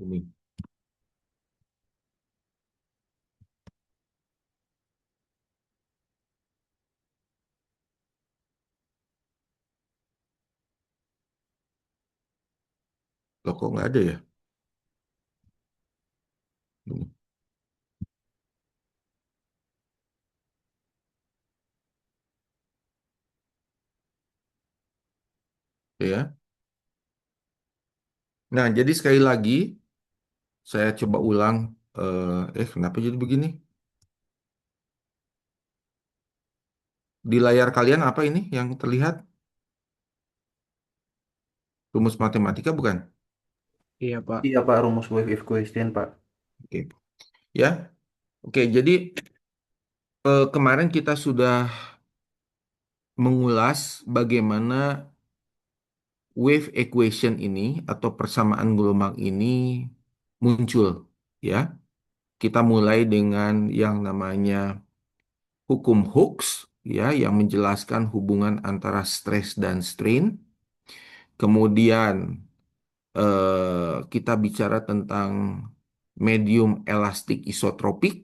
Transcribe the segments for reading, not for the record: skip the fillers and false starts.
Ini. Loh, kok nggak ada ya? Ini. Ya. Nah, jadi sekali lagi saya coba ulang. Kenapa jadi begini? Di layar kalian apa ini yang terlihat? Rumus matematika bukan? Iya, Pak. Iya Pak, rumus wave equation Pak. Oke. Ya. Oke, jadi kemarin kita sudah mengulas bagaimana wave equation ini atau persamaan gelombang ini muncul, ya. Kita mulai dengan yang namanya hukum Hooke, ya, yang menjelaskan hubungan antara stres dan strain. Kemudian kita bicara tentang medium elastik isotropik,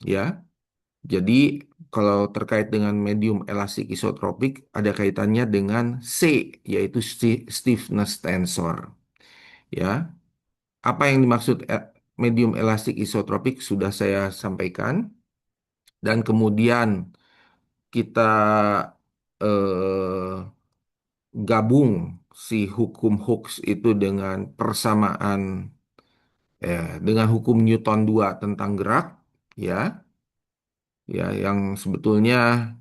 ya. Jadi kalau terkait dengan medium elastik isotropik ada kaitannya dengan C, yaitu stiffness tensor, ya. Apa yang dimaksud medium elastik isotropik sudah saya sampaikan, dan kemudian kita eh, gabung si hukum Hooke itu dengan persamaan dengan hukum Newton 2 tentang gerak, ya, ya, yang sebetulnya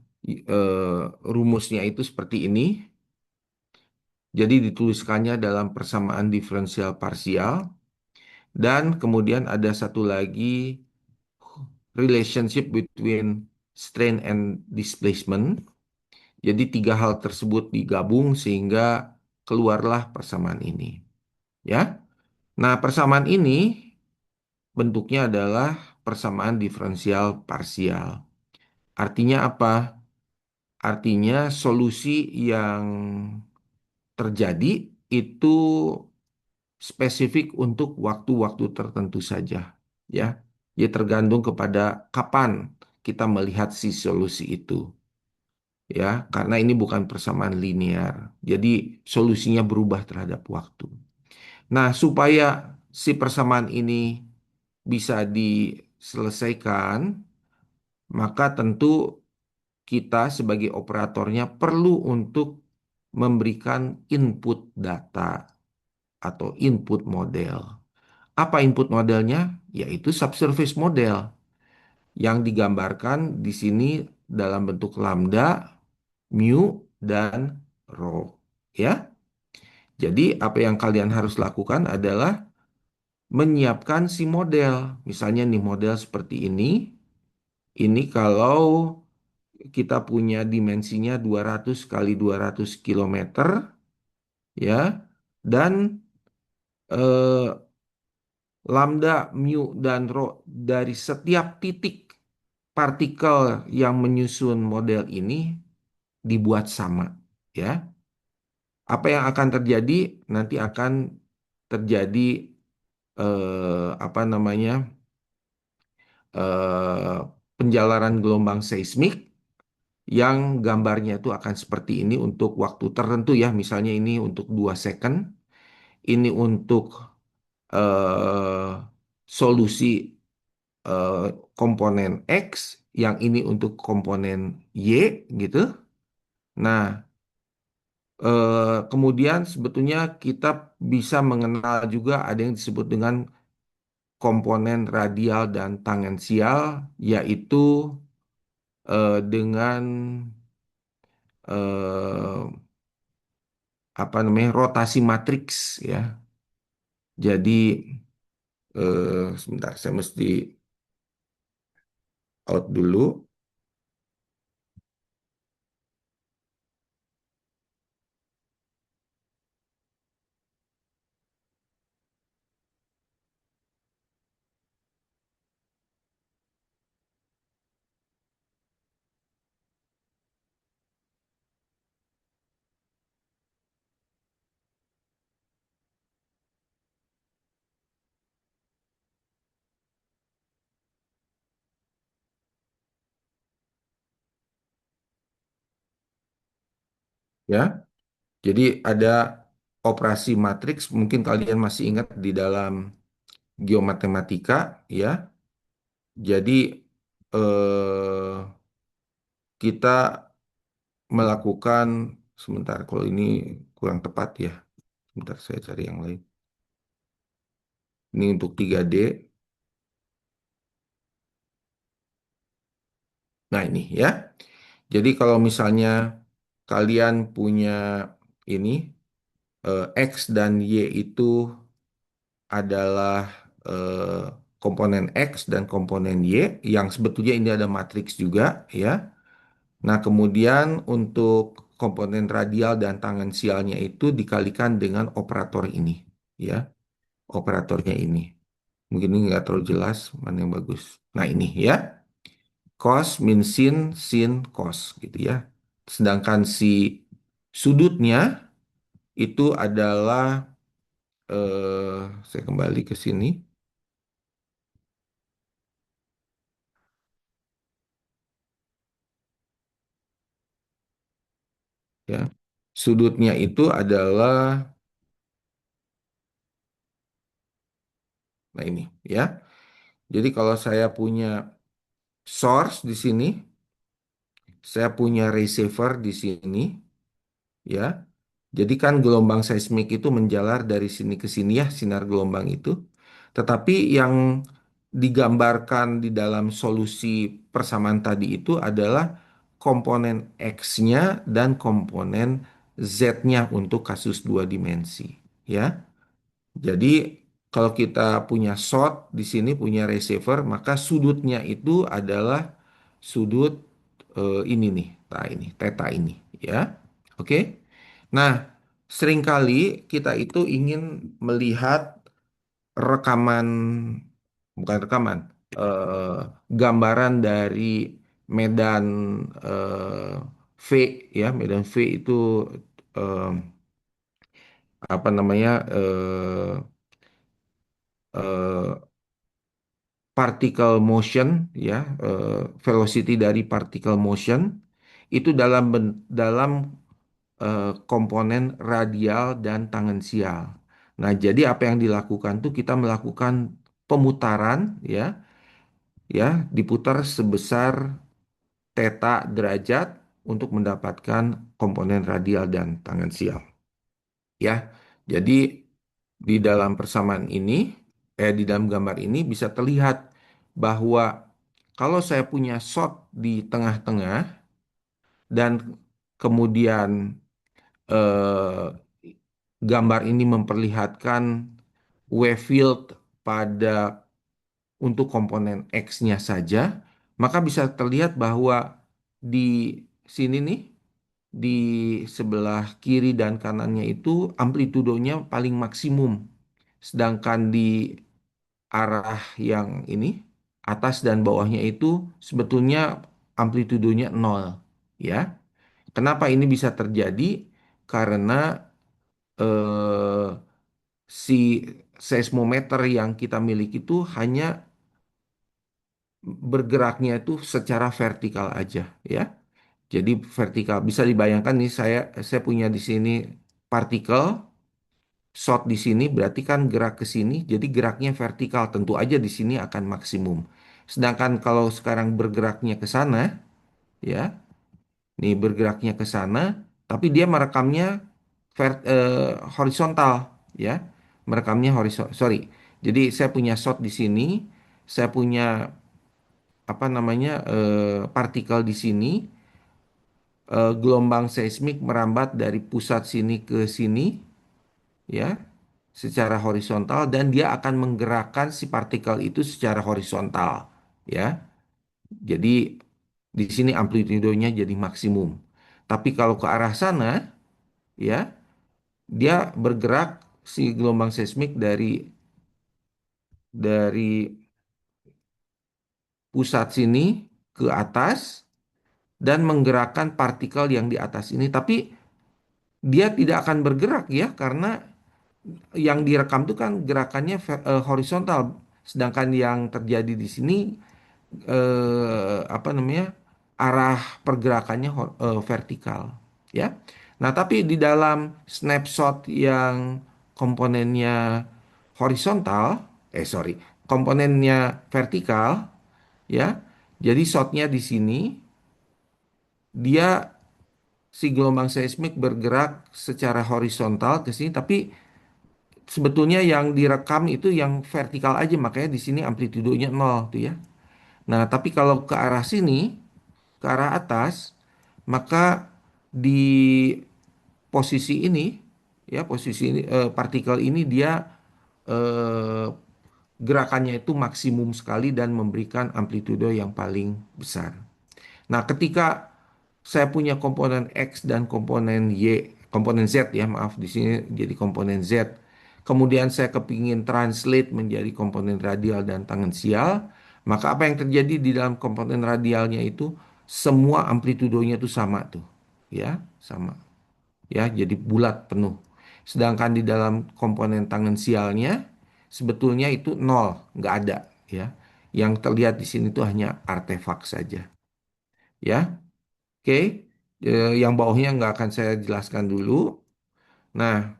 rumusnya itu seperti ini. Jadi dituliskannya dalam persamaan diferensial parsial, dan kemudian ada satu lagi relationship between strain and displacement. Jadi tiga hal tersebut digabung sehingga keluarlah persamaan ini, ya. Nah, persamaan ini bentuknya adalah persamaan diferensial parsial. Artinya apa? Artinya solusi yang terjadi itu spesifik untuk waktu-waktu tertentu saja, ya. Dia tergantung kepada kapan kita melihat si solusi itu, ya, karena ini bukan persamaan linear. Jadi solusinya berubah terhadap waktu. Nah, supaya si persamaan ini bisa diselesaikan, maka tentu kita sebagai operatornya perlu untuk memberikan input data atau input model. Apa input modelnya? Yaitu subsurface model yang digambarkan di sini dalam bentuk lambda, mu, dan rho. Ya, jadi apa yang kalian harus lakukan adalah menyiapkan si model. Misalnya nih model seperti ini. Ini kalau kita punya dimensinya 200 kali 200 kilometer, ya, dan eh, lambda, mu, dan rho dari setiap titik partikel yang menyusun model ini dibuat sama, ya. Apa yang akan terjadi? Nanti akan terjadi apa namanya? eh, penjalaran gelombang seismik yang gambarnya itu akan seperti ini untuk waktu tertentu, ya. Misalnya ini untuk 2 second, ini untuk eh, solusi eh, komponen X, yang ini untuk komponen Y, gitu. Nah, kemudian sebetulnya kita bisa mengenal juga ada yang disebut dengan komponen radial dan tangensial, yaitu dengan eh, apa namanya, rotasi matriks, ya. Jadi sebentar, saya mesti out dulu. ya. Jadi ada operasi matriks, mungkin kalian masih ingat di dalam geomatematika, ya. Jadi eh, kita melakukan sebentar, kalau ini kurang tepat ya. Sebentar saya cari yang lain. Ini untuk 3D. Nah, ini ya. Jadi kalau misalnya kalian punya ini X dan Y itu adalah eh, komponen X dan komponen Y yang sebetulnya ini ada matriks juga ya. Nah, kemudian untuk komponen radial dan tangensialnya itu dikalikan dengan operator ini ya. Operatornya ini. Mungkin ini nggak terlalu jelas mana yang bagus. Nah, ini ya. Cos min sin, sin cos gitu ya. Sedangkan si sudutnya itu adalah saya kembali ke sini ya. Sudutnya itu adalah nah ini ya. Jadi kalau saya punya source di sini, saya punya receiver di sini ya. Jadi kan gelombang seismik itu menjalar dari sini ke sini ya, sinar gelombang itu. Tetapi yang digambarkan di dalam solusi persamaan tadi itu adalah komponen X-nya dan komponen Z-nya untuk kasus dua dimensi. Ya, jadi kalau kita punya shot di sini punya receiver, maka sudutnya itu adalah sudut ini nih, nah ini, theta ini, ya. Oke. Nah, seringkali kita itu ingin melihat rekaman, bukan rekaman, eh, gambaran dari medan eh, V, ya, medan V itu eh, apa namanya eh, particle motion, ya, velocity dari particle motion itu dalam komponen radial dan tangensial. Nah, jadi apa yang dilakukan tuh kita melakukan pemutaran, ya, ya, diputar sebesar theta derajat untuk mendapatkan komponen radial dan tangensial, ya. Jadi di dalam persamaan ini, di dalam gambar ini bisa terlihat bahwa kalau saya punya shot di tengah-tengah dan kemudian eh, gambar ini memperlihatkan wave field pada untuk komponen X-nya saja, maka bisa terlihat bahwa di sini nih, di sebelah kiri dan kanannya itu amplitudonya paling maksimum. Sedangkan di arah yang ini, atas dan bawahnya itu sebetulnya amplitudonya nol. Ya, kenapa ini bisa terjadi? Karena eh, si seismometer yang kita miliki itu hanya bergeraknya itu secara vertikal aja, ya. Jadi vertikal bisa dibayangkan nih saya punya di sini partikel shot di sini berarti kan gerak ke sini, jadi geraknya vertikal tentu aja di sini akan maksimum. Sedangkan kalau sekarang bergeraknya ke sana, ya, nih bergeraknya ke sana, tapi dia merekamnya horizontal, ya, merekamnya horizontal. Sorry, jadi saya punya shot di sini, saya punya apa namanya partikel di sini, gelombang seismik merambat dari pusat sini ke sini, ya, secara horizontal dan dia akan menggerakkan si partikel itu secara horizontal, ya. Jadi di sini amplitudonya jadi maksimum. Tapi kalau ke arah sana, ya, dia bergerak si gelombang seismik dari pusat sini ke atas dan menggerakkan partikel yang di atas ini. Tapi dia tidak akan bergerak ya karena yang direkam itu kan gerakannya horizontal, sedangkan yang terjadi di sini apa namanya arah pergerakannya vertikal, ya. Nah, tapi di dalam snapshot yang komponennya horizontal, sorry, komponennya vertikal, ya. Jadi shotnya di sini, dia si gelombang seismik bergerak secara horizontal ke sini, tapi sebetulnya yang direkam itu yang vertikal aja, makanya di sini amplitudonya nol tuh ya. Nah, tapi kalau ke arah sini, ke arah atas, maka di posisi ini, ya posisi ini, partikel ini dia eh, gerakannya itu maksimum sekali dan memberikan amplitudo yang paling besar. Nah, ketika saya punya komponen X dan komponen Y, komponen Z ya, maaf di sini jadi komponen Z. Kemudian saya kepingin translate menjadi komponen radial dan tangensial, maka apa yang terjadi di dalam komponen radialnya itu semua amplitudonya itu sama tuh, ya, sama, ya, jadi bulat penuh. Sedangkan di dalam komponen tangensialnya sebetulnya itu nol, nggak ada, ya. Yang terlihat di sini itu hanya artefak saja, ya. Oke, yang bawahnya nggak akan saya jelaskan dulu. Nah,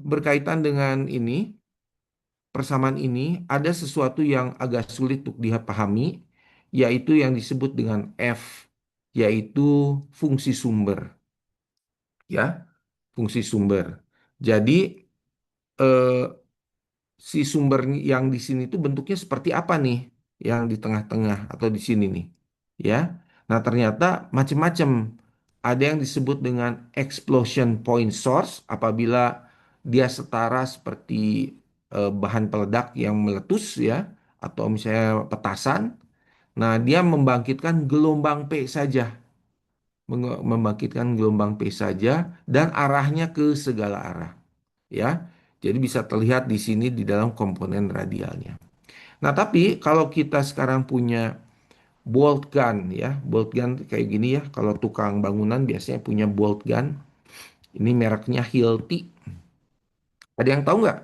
berkaitan dengan ini, persamaan ini, ada sesuatu yang agak sulit untuk dipahami, yaitu yang disebut dengan F, yaitu fungsi sumber, ya, fungsi sumber. Jadi, eh, si sumber yang di sini itu bentuknya seperti apa nih, yang di tengah-tengah atau di sini nih, ya. Nah, ternyata macam-macam. Ada yang disebut dengan explosion point source apabila dia setara seperti bahan peledak yang meletus ya, atau misalnya petasan. Nah, dia membangkitkan gelombang P saja, membangkitkan gelombang P saja dan arahnya ke segala arah, ya. Jadi bisa terlihat di sini di dalam komponen radialnya. Nah, tapi kalau kita sekarang punya bolt gun ya, bolt gun kayak gini ya. Kalau tukang bangunan biasanya punya bolt gun. Ini mereknya Hilti. Ada yang tahu nggak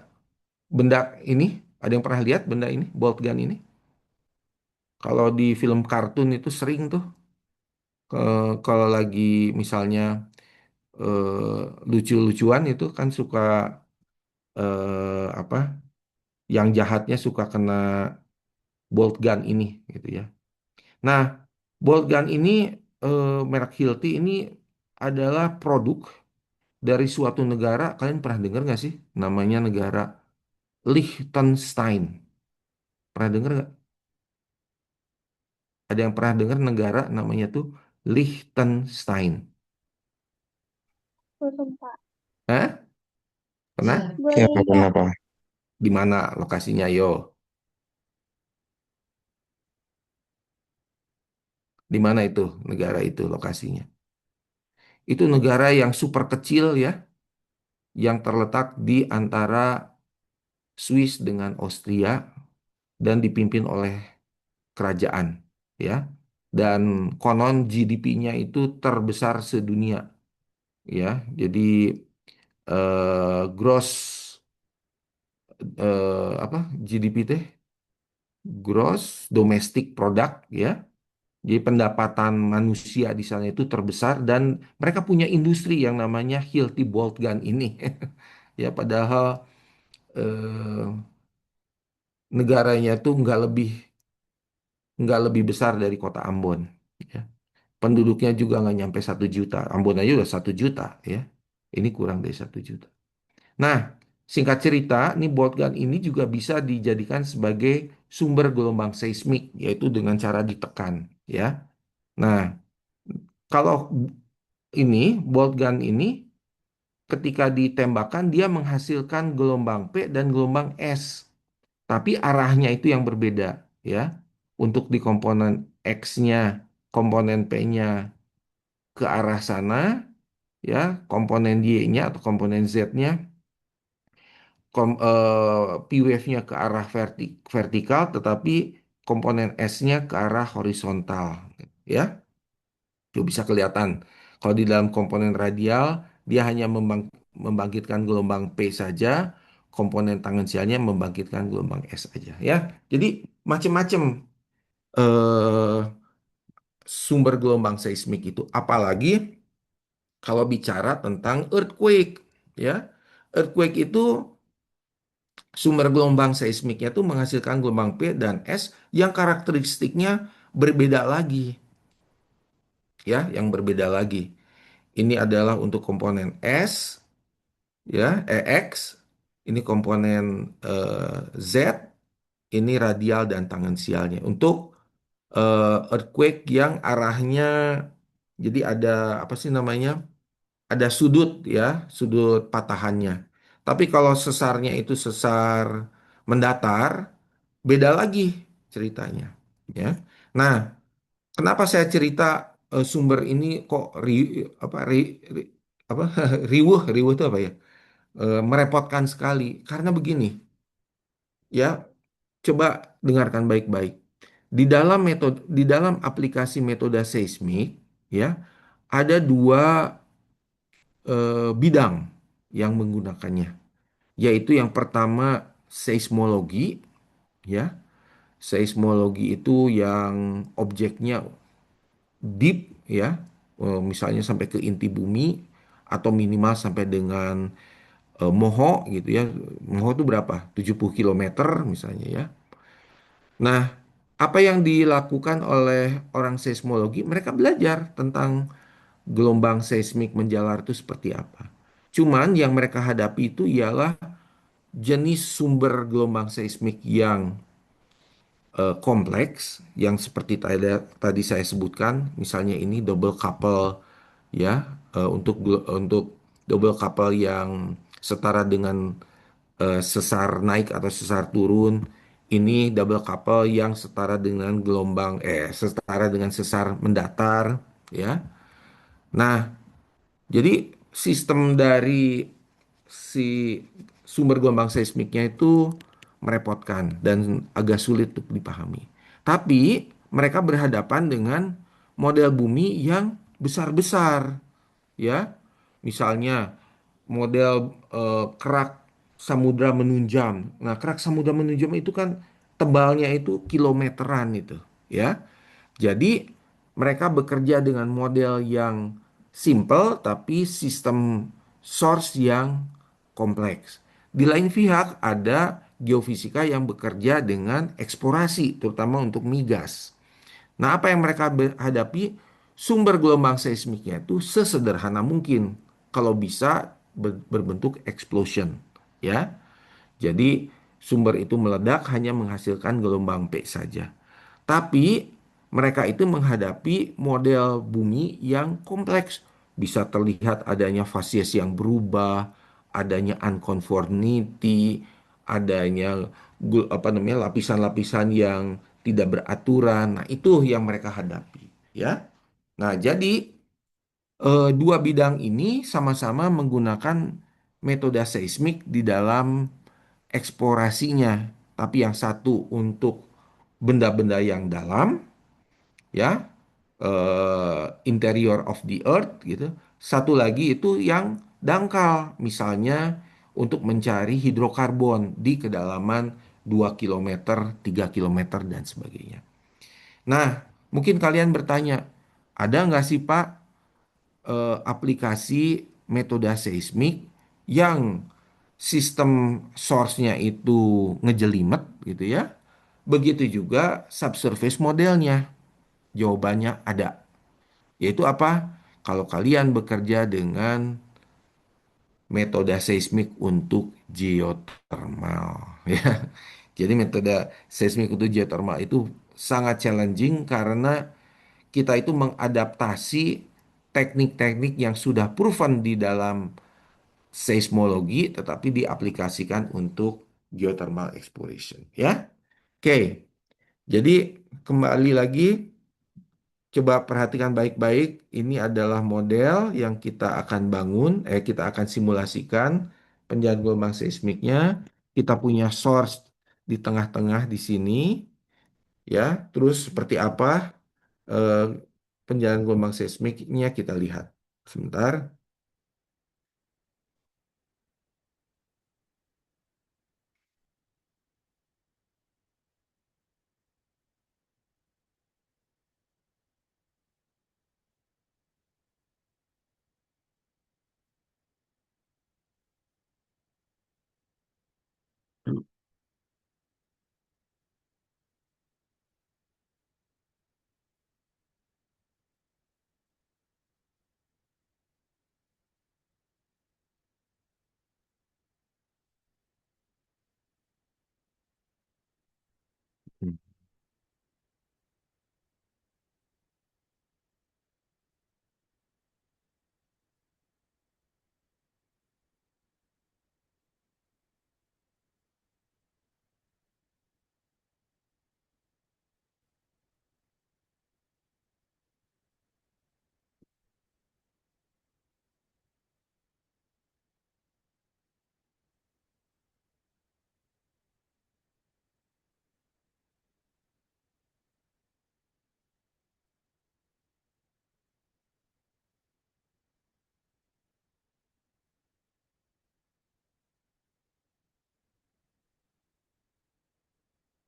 benda ini? Ada yang pernah lihat benda ini, bolt gun ini? Kalau di film kartun itu sering tuh. Kalau lagi misalnya lucu-lucuan itu kan suka apa? Yang jahatnya suka kena bolt gun ini gitu ya. Nah, bolt gun ini merek Hilti ini adalah produk dari suatu negara. Kalian pernah dengar nggak sih? Namanya negara Liechtenstein. Pernah dengar nggak? Ada yang pernah dengar negara namanya tuh Liechtenstein? Belum, Pak. Hah? Pernah? Ya, Boleh Pak, nggak? kenapa? Di mana lokasinya? Yo, di mana itu negara itu lokasinya? Itu negara yang super kecil ya, yang terletak di antara Swiss dengan Austria dan dipimpin oleh kerajaan, ya. Dan konon GDP-nya itu terbesar sedunia, ya. Jadi gross apa GDP teh, gross domestic product ya. Jadi pendapatan manusia di sana itu terbesar dan mereka punya industri yang namanya Hilti Bolt Gun ini. Ya, padahal eh, negaranya itu nggak lebih besar dari kota Ambon. Ya. Penduduknya juga nggak nyampe 1 juta. Ambon aja udah 1 juta ya. Ini kurang dari 1 juta. Nah, singkat cerita, nih bolt gun ini juga bisa dijadikan sebagai sumber gelombang seismik, yaitu dengan cara ditekan, ya. Nah, kalau ini bolt gun ini ketika ditembakkan dia menghasilkan gelombang P dan gelombang S, tapi arahnya itu yang berbeda, ya. Untuk di komponen X-nya, komponen P-nya ke arah sana, ya, komponen Y-nya atau komponen Z-nya P wave-nya ke arah vertikal, tetapi komponen S-nya ke arah horizontal. Ya, itu bisa kelihatan. Kalau di dalam komponen radial, dia hanya membangkitkan gelombang P saja, komponen tangensialnya membangkitkan gelombang S saja. Ya, jadi macam-macam eh, sumber gelombang seismik itu. Apalagi kalau bicara tentang earthquake, ya. Earthquake itu sumber gelombang seismiknya itu menghasilkan gelombang P dan S yang karakteristiknya berbeda lagi, ya, yang berbeda lagi. Ini adalah untuk komponen S, ya, EX, ini komponen Z, ini radial dan tangensialnya. Untuk earthquake yang arahnya, jadi ada apa sih namanya? Ada sudut, ya, sudut patahannya. Tapi kalau sesarnya itu sesar mendatar, beda lagi ceritanya, ya. Nah, kenapa saya cerita sumber ini kok apa apa riuh itu apa ya? Merepotkan sekali karena begini, ya. Coba dengarkan baik-baik. Di dalam aplikasi metode seismik, ya, ada dua bidang yang menggunakannya, yaitu yang pertama seismologi, ya. Seismologi itu yang objeknya deep, ya. Misalnya sampai ke inti bumi atau minimal sampai dengan Moho gitu ya. Moho itu berapa? 70 kilometer misalnya, ya. Nah, apa yang dilakukan oleh orang seismologi? Mereka belajar tentang gelombang seismik menjalar itu seperti apa. Cuman yang mereka hadapi itu ialah jenis sumber gelombang seismik yang kompleks, yang seperti tadi saya sebutkan, misalnya ini double couple, ya, untuk double couple yang setara dengan sesar naik atau sesar turun. Ini double couple yang setara dengan setara dengan sesar mendatar, ya. Nah, jadi sistem dari si sumber gelombang seismiknya itu merepotkan dan agak sulit untuk dipahami. Tapi mereka berhadapan dengan model bumi yang besar-besar, ya. Misalnya model kerak samudra menunjam. Nah, kerak samudra menunjam itu kan tebalnya itu kilometeran itu, ya. Jadi mereka bekerja dengan model yang simple tapi sistem source yang kompleks. Di lain pihak ada geofisika yang bekerja dengan eksplorasi terutama untuk migas. Nah, apa yang mereka hadapi? Sumber gelombang seismiknya itu sesederhana mungkin kalau bisa berbentuk explosion, ya. Jadi sumber itu meledak hanya menghasilkan gelombang P saja. Tapi mereka itu menghadapi model bumi yang kompleks. Bisa terlihat adanya fasies yang berubah, adanya unconformity, adanya apa namanya lapisan-lapisan yang tidak beraturan. Nah, itu yang mereka hadapi, ya. Nah, jadi dua bidang ini sama-sama menggunakan metode seismik di dalam eksplorasinya. Tapi yang satu untuk benda-benda yang dalam, ya, interior of the earth gitu. Satu lagi itu yang dangkal, misalnya untuk mencari hidrokarbon di kedalaman 2 kilometer, 3 kilometer dan sebagainya. Nah, mungkin kalian bertanya, ada nggak sih Pak aplikasi metode seismik yang sistem source-nya itu ngejelimet gitu ya. Begitu juga subsurface modelnya. Jawabannya ada. Yaitu apa? Kalau kalian bekerja dengan metode seismik untuk geothermal, ya. Jadi metode seismik untuk geothermal itu sangat challenging karena kita itu mengadaptasi teknik-teknik yang sudah proven di dalam seismologi tetapi diaplikasikan untuk geothermal exploration, ya. Oke. Jadi kembali lagi, coba perhatikan baik-baik. Ini adalah model yang kita akan bangun, kita akan simulasikan penjalan gelombang seismiknya. Kita punya source di tengah-tengah di sini, ya. Terus seperti apa eh, penjalan gelombang seismiknya kita lihat. Sebentar.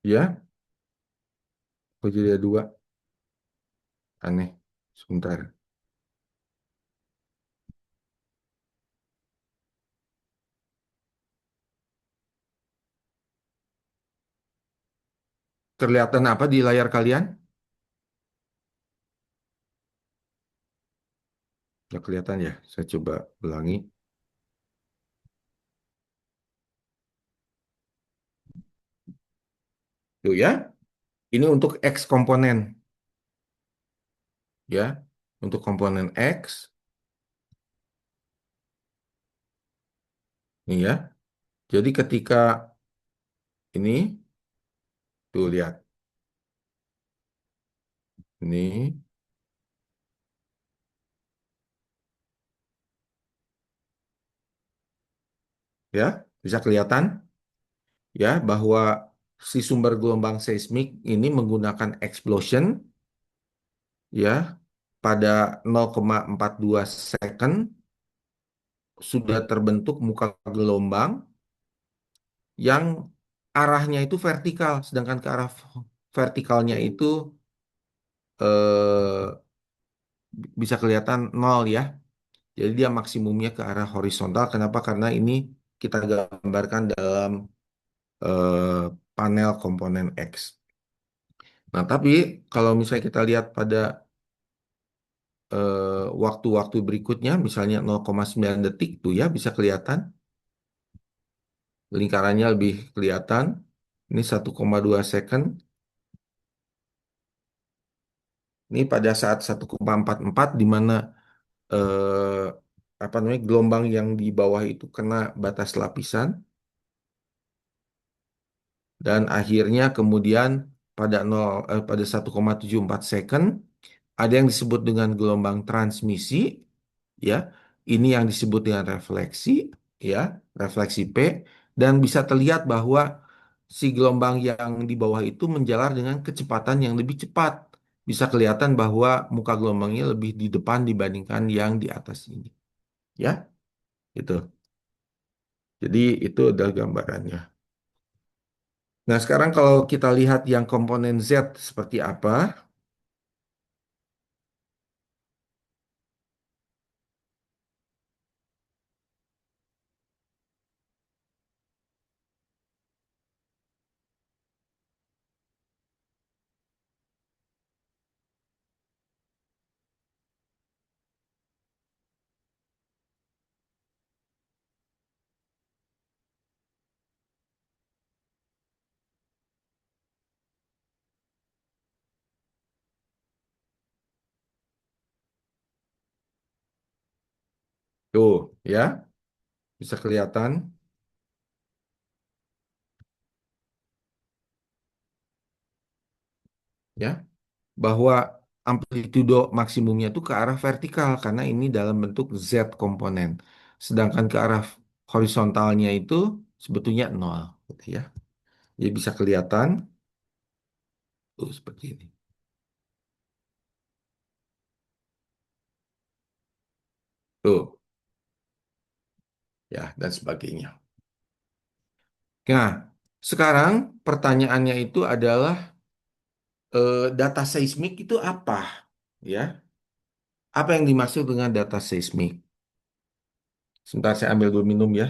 Ya, kok jadi ada dua? Aneh. Sebentar. Kelihatan apa di layar kalian? Nggak kelihatan ya? Saya coba ulangi. Tuh ya, ini untuk X komponen. Ya, untuk komponen X. Ini ya. Jadi ketika ini, tuh lihat. Ini, ya, bisa kelihatan ya bahwa si sumber gelombang seismik ini menggunakan explosion ya pada 0,42 second sudah terbentuk muka gelombang yang arahnya itu vertikal, sedangkan ke arah vertikalnya itu eh, bisa kelihatan nol ya. Jadi dia maksimumnya ke arah horizontal. Kenapa? Karena ini kita gambarkan dalam eh, panel komponen X. Nah, tapi kalau misalnya kita lihat pada waktu-waktu berikutnya, misalnya 0,9 detik tuh ya bisa kelihatan lingkarannya lebih kelihatan. Ini 1,2 second. Ini pada saat 1,44 di mana eh, apa namanya gelombang yang di bawah itu kena batas lapisan dan akhirnya kemudian pada 1,74 second ada yang disebut dengan gelombang transmisi ya. Ini yang disebut dengan refleksi ya, refleksi P dan bisa terlihat bahwa si gelombang yang di bawah itu menjalar dengan kecepatan yang lebih cepat. Bisa kelihatan bahwa muka gelombangnya lebih di depan dibandingkan yang di atas ini. Ya, itu. Jadi itu adalah gambarannya. Nah, sekarang kalau kita lihat yang komponen Z seperti apa, tuh ya, bisa kelihatan ya bahwa amplitudo maksimumnya itu ke arah vertikal karena ini dalam bentuk Z komponen. Sedangkan ke arah horizontalnya itu sebetulnya nol, gitu ya. Jadi bisa kelihatan tuh seperti ini. Tuh ya dan sebagainya. Nah, sekarang pertanyaannya itu adalah data seismik itu apa? Ya, apa yang dimaksud dengan data seismik? Sebentar saya ambil dulu minum ya.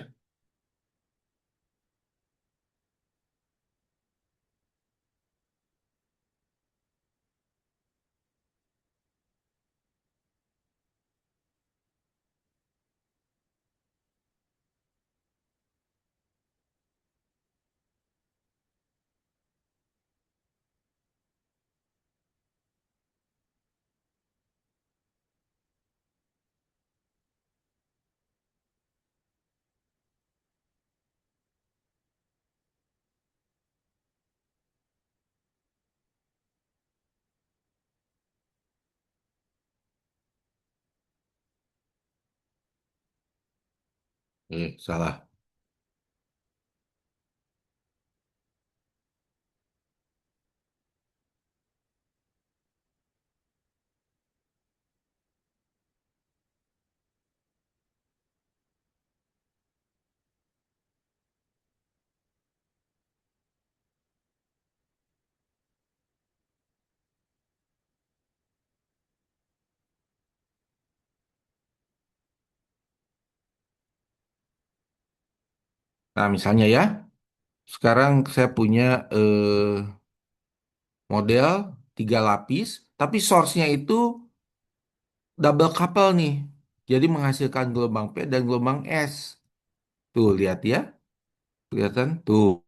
Salah. Nah, misalnya ya, sekarang saya punya model 3 lapis, tapi source-nya itu double couple nih. Jadi menghasilkan gelombang P dan gelombang S. Tuh, lihat ya. Kelihatan? Tuh,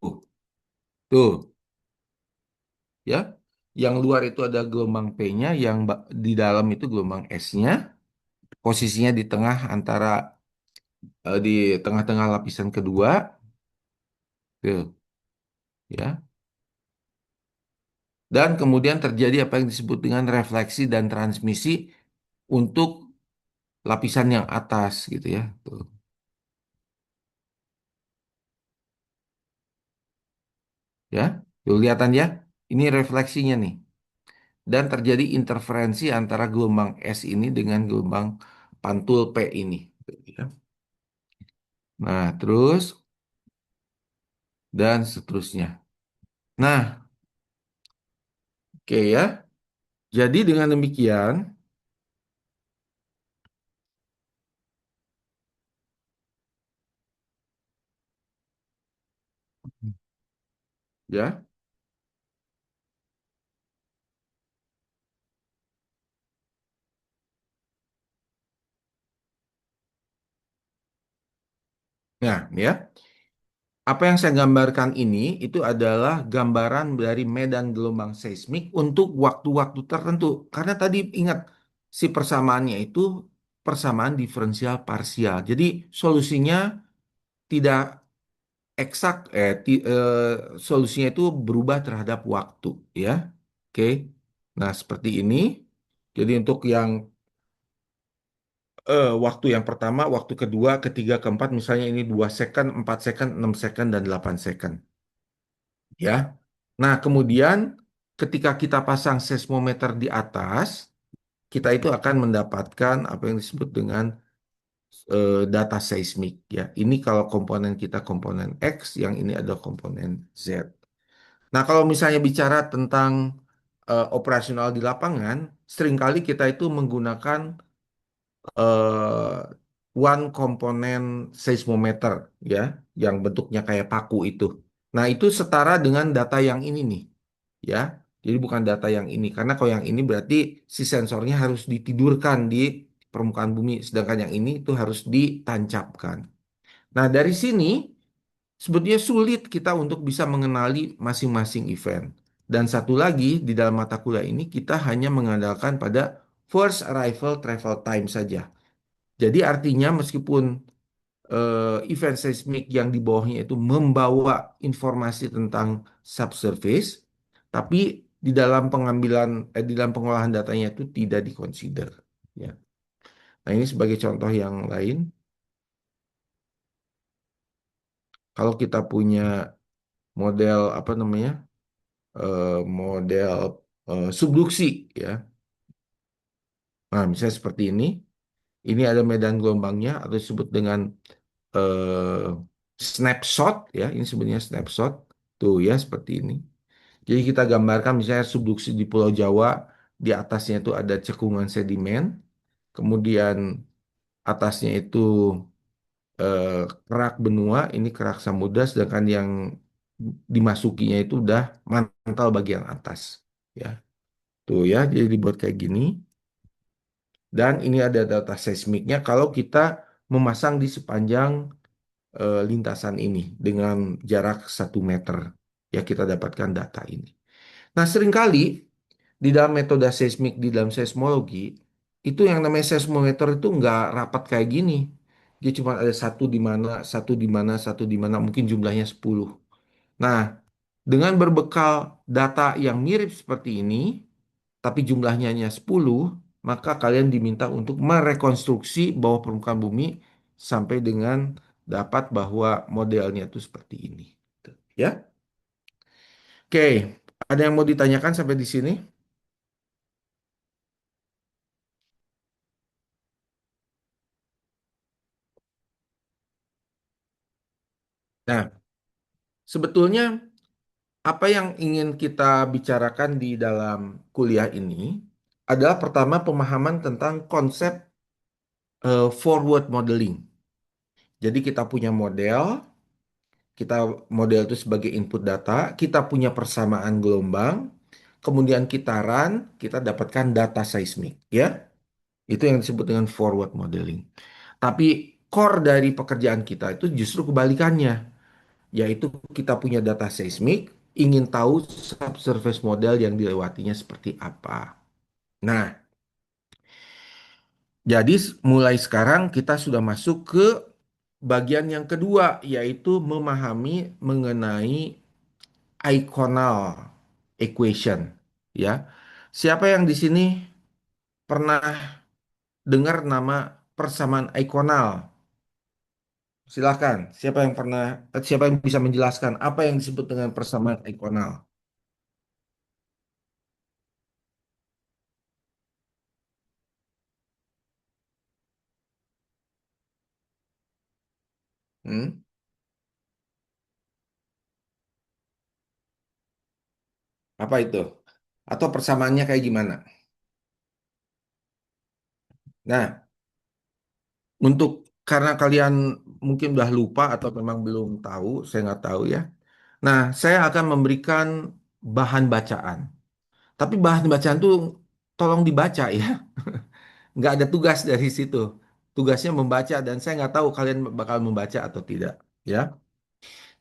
ya. Yang luar itu ada gelombang P-nya, yang di dalam itu gelombang S-nya. Posisinya di tengah antara di tengah-tengah lapisan kedua. Tuh, ya. Dan kemudian terjadi apa yang disebut dengan refleksi dan transmisi untuk lapisan yang atas gitu ya. Tuh, ya. Tuh, kelihatan ya. Ini refleksinya nih. Dan terjadi interferensi antara gelombang S ini dengan gelombang pantul P ini. Tuh, ya. Nah, terus dan seterusnya. Nah, oke ya. Jadi dengan demikian, ya. Nah, ya. Apa yang saya gambarkan ini itu adalah gambaran dari medan gelombang seismik untuk waktu-waktu tertentu. Karena tadi ingat si persamaannya itu persamaan diferensial parsial. Jadi solusinya tidak eksak, solusinya itu berubah terhadap waktu, ya. Oke. Nah, seperti ini. Jadi untuk yang waktu yang pertama, waktu kedua, ketiga, keempat, misalnya ini 2 second, 4 second, 6 second, dan 8 second. Ya. Nah, kemudian ketika kita pasang seismometer di atas, kita itu akan mendapatkan apa yang disebut dengan data seismik ya. Ini kalau komponen kita komponen X, yang ini ada komponen Z. Nah, kalau misalnya bicara tentang operasional di lapangan, seringkali kita itu menggunakan one komponen seismometer ya, yang bentuknya kayak paku itu. Nah, itu setara dengan data yang ini nih, ya. Jadi bukan data yang ini, karena kalau yang ini berarti si sensornya harus ditidurkan di permukaan bumi, sedangkan yang ini itu harus ditancapkan. Nah, dari sini sebetulnya sulit kita untuk bisa mengenali masing-masing event. Dan satu lagi, di dalam mata kuliah ini kita hanya mengandalkan pada first arrival travel time saja. Jadi artinya meskipun event seismik yang di bawahnya itu membawa informasi tentang subsurface, tapi di dalam pengolahan datanya itu tidak dikonsider. Ya. Nah, ini sebagai contoh yang lain, kalau kita punya model apa namanya, model subduksi, ya. Nah, misalnya seperti ini. Ini ada medan gelombangnya atau disebut dengan eh, snapshot ya. Ini sebenarnya snapshot. Tuh ya seperti ini. Jadi kita gambarkan misalnya subduksi di Pulau Jawa, di atasnya itu ada cekungan sedimen, kemudian atasnya itu eh, kerak benua, ini kerak samudra, sedangkan yang dimasukinya itu udah mantal bagian atas. Ya, tuh ya, jadi dibuat kayak gini. Dan ini ada data seismiknya kalau kita memasang di sepanjang lintasan ini dengan jarak 1 meter. Ya, kita dapatkan data ini. Nah, seringkali di dalam metode seismik, di dalam seismologi, itu yang namanya seismometer itu nggak rapat kayak gini. Dia cuma ada satu di mana, satu di mana, satu di mana, mungkin jumlahnya 10. Nah, dengan berbekal data yang mirip seperti ini, tapi jumlahnya hanya 10, maka kalian diminta untuk merekonstruksi bawah permukaan bumi sampai dengan dapat bahwa modelnya itu seperti ini. Ya, oke. Ada yang mau ditanyakan sampai di sini? Nah, sebetulnya apa yang ingin kita bicarakan di dalam kuliah ini adalah pertama pemahaman tentang konsep forward modeling. Jadi kita punya model, Kita model itu sebagai input data, kita punya persamaan gelombang, kemudian kita run, kita dapatkan data seismik, ya. Itu yang disebut dengan forward modeling. Tapi core dari pekerjaan kita itu justru kebalikannya, yaitu kita punya data seismik, ingin tahu subsurface model yang dilewatinya seperti apa. Nah, jadi mulai sekarang kita sudah masuk ke bagian yang kedua, yaitu memahami mengenai iconal equation. Ya, siapa yang di sini pernah dengar nama persamaan iconal? Silakan. Siapa yang bisa menjelaskan apa yang disebut dengan persamaan ikonal? Hmm? Apa itu? Atau persamaannya kayak gimana? Nah, untuk karena kalian mungkin udah lupa atau memang belum tahu, saya nggak tahu ya. Nah, saya akan memberikan bahan bacaan. Tapi bahan bacaan tuh tolong dibaca ya. Nggak ada tugas dari situ. Tugasnya membaca dan saya nggak tahu kalian bakal membaca atau tidak. Ya.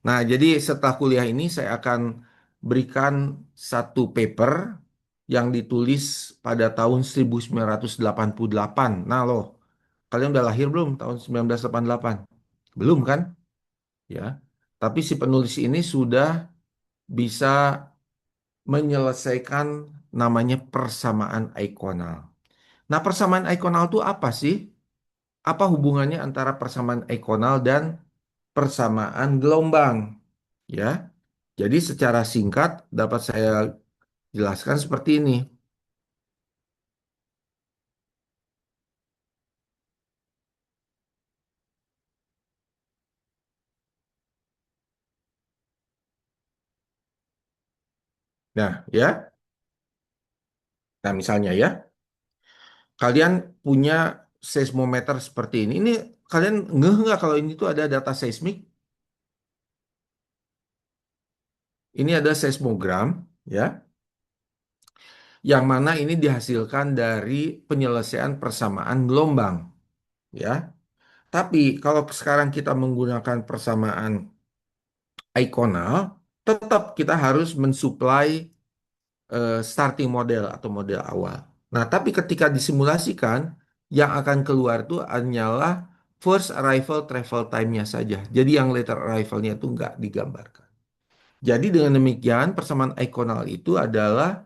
Nah, jadi setelah kuliah ini saya akan berikan satu paper yang ditulis pada tahun 1988. Nah, loh, kalian udah lahir belum tahun 1988? Belum kan? Ya. Tapi si penulis ini sudah bisa menyelesaikan namanya persamaan ikonal. Nah, persamaan ikonal itu apa sih? Apa hubungannya antara persamaan ikonal dan persamaan gelombang? Ya. Jadi secara singkat dapat saya jelaskan seperti ini. Nah, ya. Nah, misalnya ya, kalian punya seismometer seperti ini. Ini kalian ngeh nggak kalau ini tuh ada data seismik? Ini ada seismogram, ya, yang mana ini dihasilkan dari penyelesaian persamaan gelombang, ya. Tapi kalau sekarang kita menggunakan persamaan ikonal, tetap kita harus mensuplai starting model atau model awal. Nah, tapi ketika disimulasikan, yang akan keluar itu hanyalah first arrival travel time-nya saja. Jadi yang later arrival-nya itu nggak digambarkan. Jadi dengan demikian, persamaan ikonal itu adalah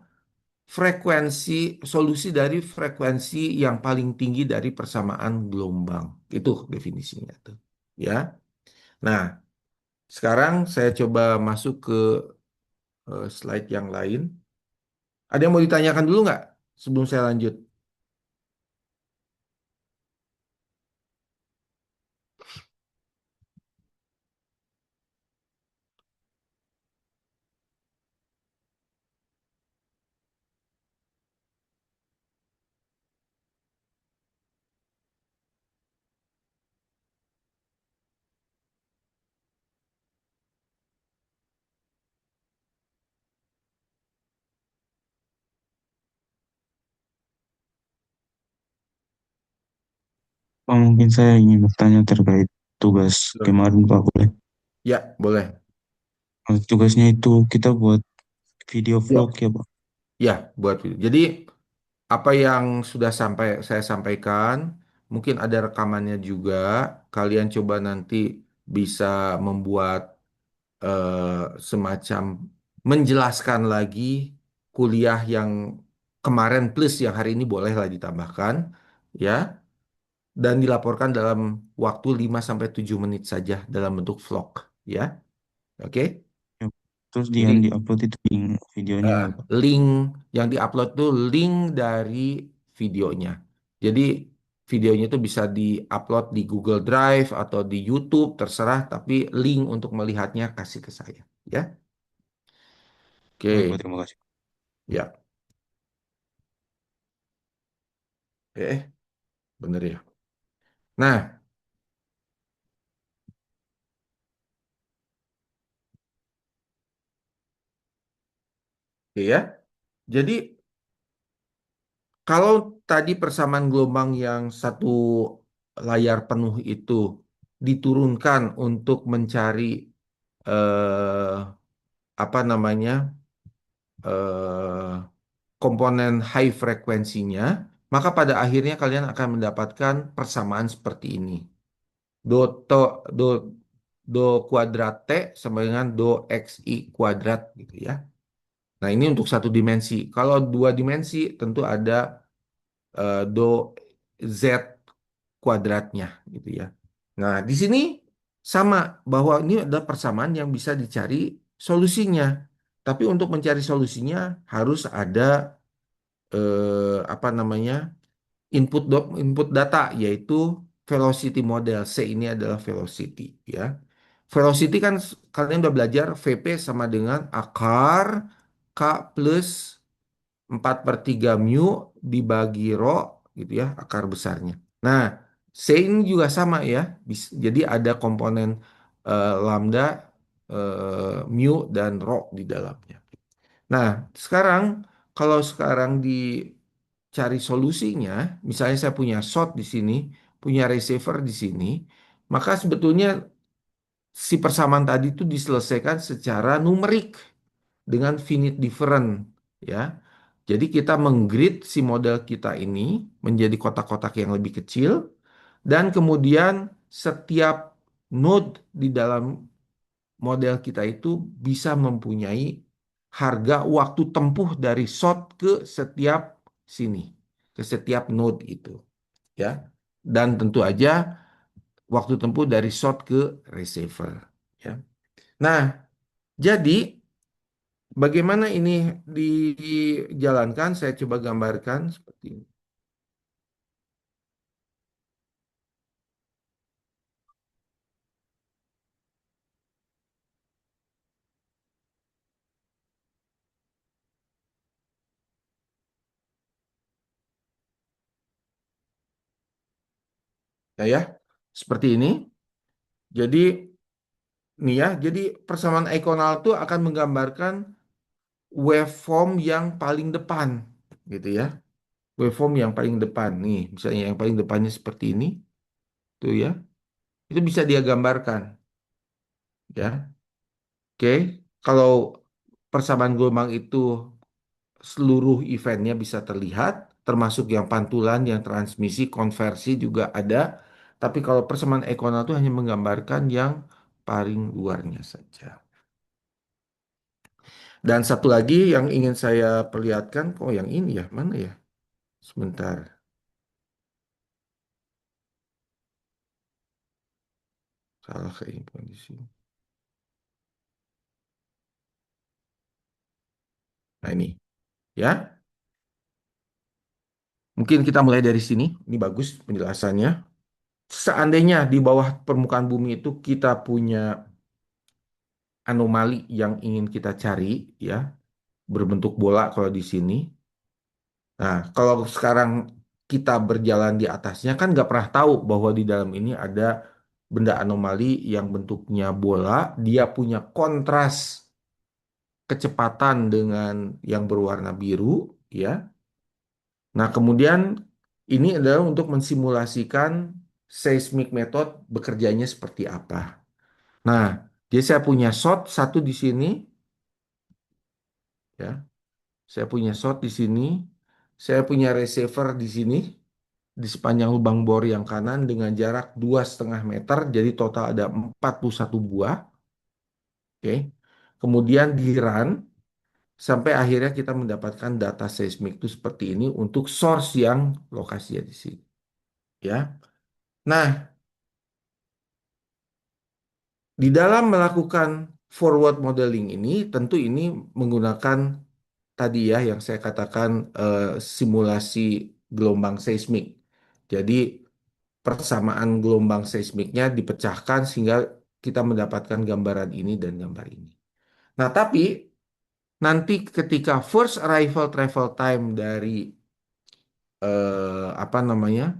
solusi dari frekuensi yang paling tinggi dari persamaan gelombang. Itu definisinya tuh. Ya. Nah, sekarang saya coba masuk ke slide yang lain. Ada yang mau ditanyakan dulu nggak sebelum saya lanjut? Pak, mungkin saya ingin bertanya terkait tugas Belum. kemarin, Pak, boleh? Ya, boleh. Tugasnya itu kita buat video vlog Ya. ya, Pak. Ya, buat video. Jadi apa yang sudah saya sampaikan, mungkin ada rekamannya juga. Kalian coba nanti bisa membuat semacam menjelaskan lagi kuliah yang kemarin plus yang hari ini bolehlah ditambahkan, ya, dan dilaporkan dalam waktu 5 sampai 7 menit saja dalam bentuk vlog, ya. Oke? Ya. Terus yang Jadi diupload itu link videonya eh, ya, Pak. link yang diupload tuh link dari videonya. Jadi videonya itu bisa diupload di Google Drive atau di YouTube, terserah, tapi link untuk melihatnya kasih ke saya, ya. Baik, Pak, Oke, terima kasih. ya. Bener ya. Nah, Oke ya. Jadi kalau tadi persamaan gelombang yang satu layar penuh itu diturunkan untuk mencari eh, apa namanya eh, komponen high frekuensinya, maka pada akhirnya kalian akan mendapatkan persamaan seperti ini. Do to do do kuadrat T sama dengan do XI kuadrat gitu ya. Nah, ini untuk satu dimensi. Kalau dua dimensi tentu ada do Z kuadratnya gitu ya. Nah, di sini sama bahwa ini adalah persamaan yang bisa dicari solusinya. Tapi untuk mencari solusinya harus ada apa namanya input data yaitu velocity model. C ini adalah velocity ya. Velocity kan kalian udah belajar VP sama dengan akar K plus 4/3 mu dibagi rho gitu ya, akar besarnya. Nah, C ini juga sama ya. Jadi ada komponen lambda, mu, dan rho di dalamnya. Nah, sekarang kalau sekarang dicari solusinya, misalnya saya punya shot di sini, punya receiver di sini, maka sebetulnya si persamaan tadi itu diselesaikan secara numerik dengan finite different ya. Jadi kita menggrid si model kita ini menjadi kotak-kotak yang lebih kecil dan kemudian setiap node di dalam model kita itu bisa mempunyai harga waktu tempuh dari shot ke setiap sini, ke setiap node itu ya. Dan tentu aja waktu tempuh dari shot ke receiver ya. Nah, jadi bagaimana ini dijalankan? Saya coba gambarkan seperti ini. Ya, seperti ini. Jadi nih ya, jadi persamaan Eikonal itu akan menggambarkan waveform yang paling depan, gitu ya. Waveform yang paling depan nih, misalnya yang paling depannya seperti ini, tuh ya. Itu bisa dia gambarkan, ya. Oke, kalau persamaan gelombang itu seluruh eventnya bisa terlihat, termasuk yang pantulan, yang transmisi, konversi juga ada. Tapi kalau persamaan Eikonal itu hanya menggambarkan yang paling luarnya saja. Dan satu lagi yang ingin saya perlihatkan, oh yang ini ya, mana ya? Sebentar, salah keinput di sini. Nah ini, ya. Mungkin kita mulai dari sini. Ini bagus penjelasannya. Seandainya di bawah permukaan bumi itu kita punya anomali yang ingin kita cari, ya, berbentuk bola kalau di sini. Nah, kalau sekarang kita berjalan di atasnya kan nggak pernah tahu bahwa di dalam ini ada benda anomali yang bentuknya bola, dia punya kontras kecepatan dengan yang berwarna biru, ya. Nah, kemudian ini adalah untuk mensimulasikan seismic method bekerjanya seperti apa. Nah, jadi saya punya shot satu di sini, ya. Saya punya shot di sini, saya punya receiver di sini, di sepanjang lubang bor yang kanan dengan jarak 2,5 meter, jadi total ada 41 buah. Oke. Kemudian di run sampai akhirnya kita mendapatkan data seismik itu seperti ini untuk source yang lokasinya di sini. Ya. Nah, di dalam melakukan forward modeling ini, tentu ini menggunakan tadi ya yang saya katakan simulasi gelombang seismik. Jadi persamaan gelombang seismiknya dipecahkan sehingga kita mendapatkan gambaran ini dan gambar ini. Nah, tapi nanti ketika first arrival travel time dari apa namanya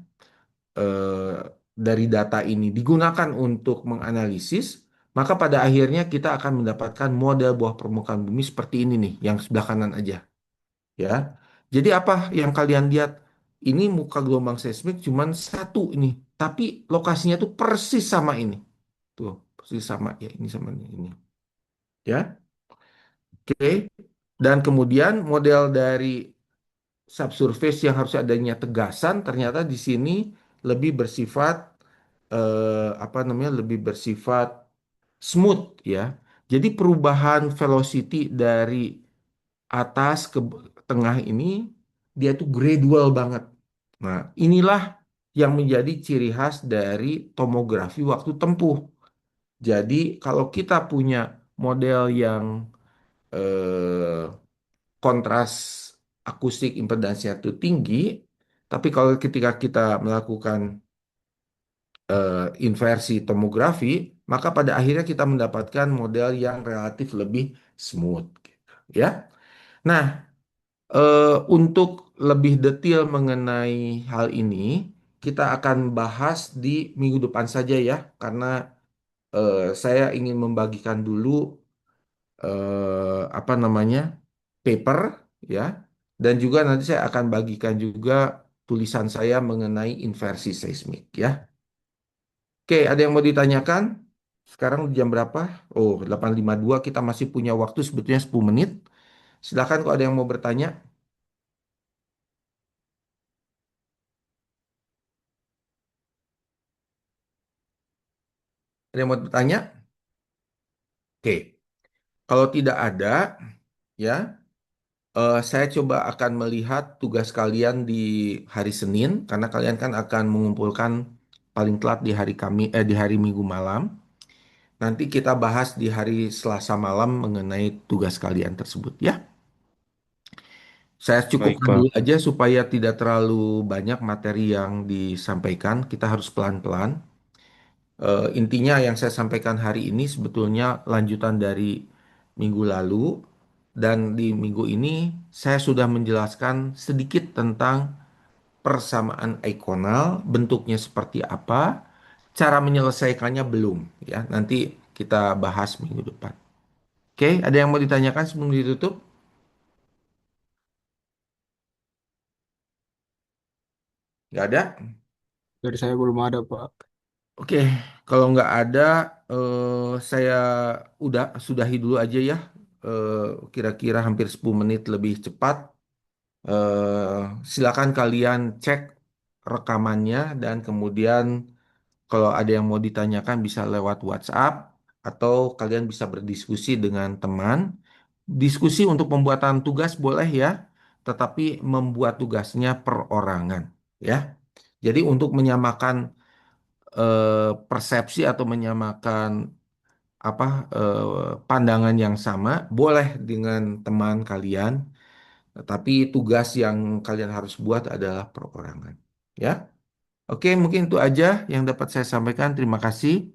dari data ini digunakan untuk menganalisis, Maka pada akhirnya kita akan mendapatkan model bawah permukaan bumi seperti ini nih, yang sebelah kanan aja, ya. Jadi apa yang kalian lihat? Ini muka gelombang seismik cuman satu ini, tapi lokasinya tuh persis sama ini. Tuh, persis sama ya, ini sama ini. Ya. Oke. Dan kemudian model dari subsurface yang harus adanya tegasan ternyata di sini lebih bersifat apa namanya? Lebih bersifat smooth ya. Jadi perubahan velocity dari atas ke tengah ini dia itu gradual banget. Nah, inilah yang menjadi ciri khas dari tomografi waktu tempuh. Jadi kalau kita punya model yang eh, kontras akustik impedansnya itu tinggi, tapi kalau ketika kita melakukan inversi tomografi, maka pada akhirnya kita mendapatkan model yang relatif lebih smooth, gitu, ya. Nah, untuk lebih detail mengenai hal ini, kita akan bahas di minggu depan saja ya, karena saya ingin membagikan dulu apa namanya paper ya, dan juga nanti saya akan bagikan juga tulisan saya mengenai inversi seismik ya. Oke, ada yang mau ditanyakan? Sekarang jam berapa? Oh, 8.52. Kita masih punya waktu sebetulnya 10 menit. Silakan kalau ada yang mau bertanya. Ada yang mau bertanya? Oke, kalau tidak ada, ya, saya coba akan melihat tugas kalian di hari Senin, karena kalian kan akan mengumpulkan paling telat di hari di hari Minggu malam. Nanti kita bahas di hari Selasa malam mengenai tugas kalian tersebut, ya. Saya Baik, cukupkan Pak. dulu aja supaya tidak terlalu banyak materi yang disampaikan. Kita harus pelan-pelan. Intinya yang saya sampaikan hari ini sebetulnya lanjutan dari minggu lalu, dan di minggu ini saya sudah menjelaskan sedikit tentang persamaan eikonal, bentuknya seperti apa, cara menyelesaikannya belum, ya. Nanti kita bahas minggu depan. Oke, ada yang mau ditanyakan sebelum ditutup? Nggak ada? Dari saya belum ada, Pak. Oke, kalau nggak ada, saya sudahi dulu aja ya. Eh, Kira-kira hampir 10 menit lebih cepat. Silakan kalian cek rekamannya dan kemudian kalau ada yang mau ditanyakan bisa lewat WhatsApp atau kalian bisa berdiskusi dengan teman. Diskusi untuk pembuatan tugas boleh ya, tetapi membuat tugasnya perorangan ya. Jadi untuk menyamakan persepsi atau menyamakan apa pandangan yang sama boleh dengan teman kalian, tapi tugas yang kalian harus buat adalah perorangan. Ya, oke, mungkin itu aja yang dapat saya sampaikan. Terima kasih.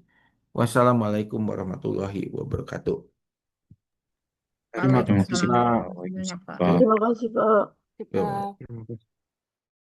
Wassalamualaikum warahmatullahi wabarakatuh. Terima kasih, Waalaikumsalam Pak. warahmatullahi wabarakatuh. Waalaikumsalam, Pak. Yuk, Terima kasih, Pak. yuk. Terima kasih.